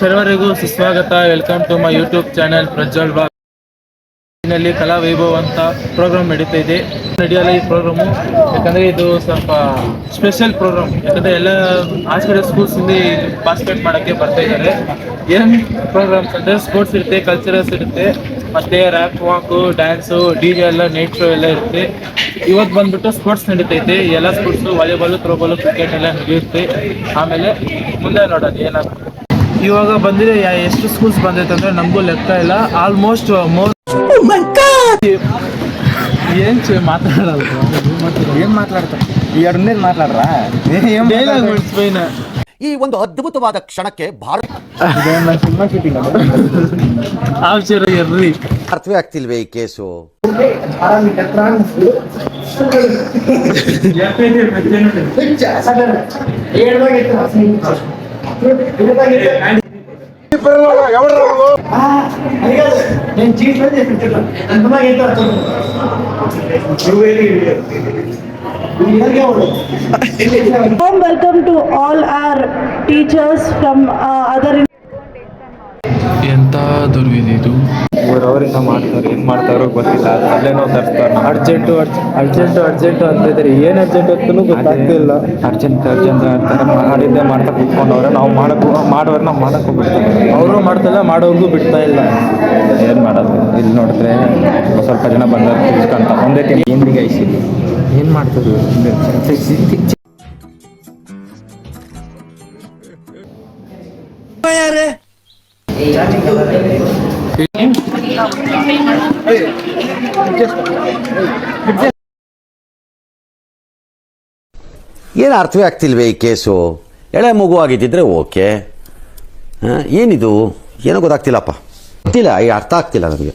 ಸರ್ವರಿಗೂ ಸುಸ್ವಾಗತ. Welcome to my YouTube channel Prajwal Bag. ನಲ್ಲಿ ಕಲಾ ವೈಭವ ಅಂತ ಪ್ರೋಗ್ರಾಮ್ ನಡೀತಾ ಇದೆ. ನಡೆಯಲ್ಲ ಈ ಪ್ರೋಗ್ರಾಮು, ಯಾಕಂದರೆ ಇದು ಸ್ವಲ್ಪ ಸ್ಪೆಷಲ್ ಪ್ರೋಗ್ರಾಮ್. ಯಾಕಂದರೆ ಎಲ್ಲ ಹಾಸ್ಪಿಟಲ್ ಸ್ಕೂಲ್ಸ್ ಇಂದ ಪಾರ್ಟಿಸಿಪೇಟ್ ಮಾಡೋಕ್ಕೆ ಬರ್ತಾ ಇದ್ದಾರೆ. ಏನು ಪ್ರೋಗ್ರಾಮ್ಸ್ ಅಂದರೆ ಸ್ಪೋರ್ಟ್ಸ್ ಇರುತ್ತೆ, ಕಲ್ಚರಲ್ಸ್ ಇರುತ್ತೆ, ಮತ್ತು ರ್ಯಾಪ್ ವಾಕು, ಡ್ಯಾನ್ಸು, DJ ಎಲ್ಲ, ನೈಟ್ ಶೋ ಎಲ್ಲ ಇರುತ್ತೆ. ಇವತ್ತು ಬಂದ್ಬಿಟ್ಟು ಸ್ಪೋರ್ಟ್ಸ್ ನಡೀತೈತೆ. ಎಲ್ಲ ಸ್ಪೋರ್ಟ್ಸು, ವಾಲಿಬಾಲು, ಥ್ರೋಬಾಲು, ಕ್ರಿಕೆಟ್ ಎಲ್ಲ ನಡೆಯುತ್ತೆ. ಆಮೇಲೆ ಮುಂದೆ ನೋಡೋಣ ಏನಾಗುತ್ತೆ. ಇವಾಗ ಬಂದಿದೆ ಎಷ್ಟು ಸ್ಕೂಲ್ಸ್ ಬಂದೈತೆ ಅಂದರೆ ನಮಗೂ ಲೆಕ್ಕ ಇಲ್ಲ. ಆಲ್ಮೋಸ್ಟ್ ಏನು ಮಾತಾಡೋದು, ಏನು ಮಾತಾಡ್ತಾರೆ? ಎರಡನೇದು ಮಾತಾಡ್ರ ಈ ಒಂದು ಅದ್ಭುತವಾದ ಕ್ಷಣಕ್ಕೆ ಅರ್ಥವೇ ಆಗ್ತಿಲ್ವೇ ಈ case? Warm welcome to all our teachers from other. ಎಂಥ ದುರ್ವಿಧಿದು. ಅವರಿಂದ ಮಾಡ್ತಾರೆ, ಏನು ಮಾಡ್ತಾರೋ ಗೊತ್ತಿಲ್ಲ. ಅಲ್ಲೇನೋ ತರಿಸ್ತಾರೆ. ಅರ್ಜೆಂಟು ಅಂತಿದ್ದಾರೆ. ಏನು ಅರ್ಜೆಂಟ್ ಅಂತಲೂ ಗೊತ್ತಾಗ್ತಿಲ್ಲ. ಅರ್ಜೆಂಟ್ ಅಂತಾರೆ. ಮಾಡಿದ್ದೆ ಮಾಡ್ತಾ ಕೂತ್ಕೊಂಡವ್ರೆ. ನಾವು ಮಾಡೋರು ನಾವು ಮಾಡಕ್ಕೆ ಹೋಗ್ಬಿಡ್ತಾರೆ. ಅವರು ಮಾಡ್ತಾಯಿಲ್ಲ, ಮಾಡೋರ್ಗೂ ಬಿಡ್ತಾ ಇಲ್ಲ. ಏನು ಮಾಡೋದು? ಇಲ್ಲಿ ನೋಡಿದ್ರೆ ಸ್ವಲ್ಪ ಜನ ಬಂದವರು ತಿಳ್ಕೊಂತ ಒಂದೇ ಟೀಮ್ ಹಿಂದಿಗೆ ಐಸಿ ಏನು ಮಾಡ್ತಾರೆ? ಏನು ಅರ್ಥವೇ ಆಗ್ತಿಲ್ವೇ ಈ ಕೇಸು? ಎಳೆ ಮಗು ಆಗಿದ್ದಿದ್ರೆ ಓಕೆ, ಏನಿದು ಏನೋ ಗೊತ್ತಾಗ್ತಿಲ್ಲಪ್ಪ, ಗೊತ್ತಿಲ್ಲ, ಈ ಅರ್ಥ ಆಗ್ತಿಲ್ಲ ನನಗೆ.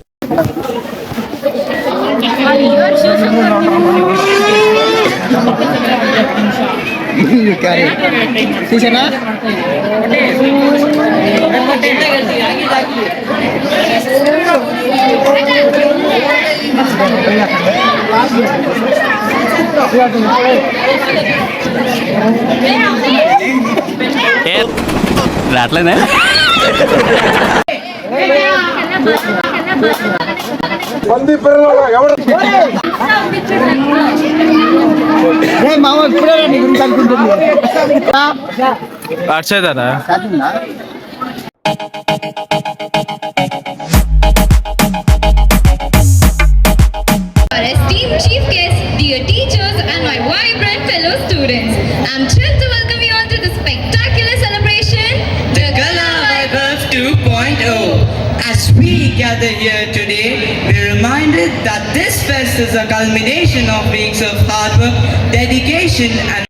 రావట్లేదా? అర్చేదారా Esteemed chief guests, dear teachers, and my vibrant fellow students, I'm thrilled to welcome you all to the spectacular celebration, the Kala Vaibhav 2.0. As we gather here today, we're reminded that this fest is a culmination of weeks of hard work, dedication, and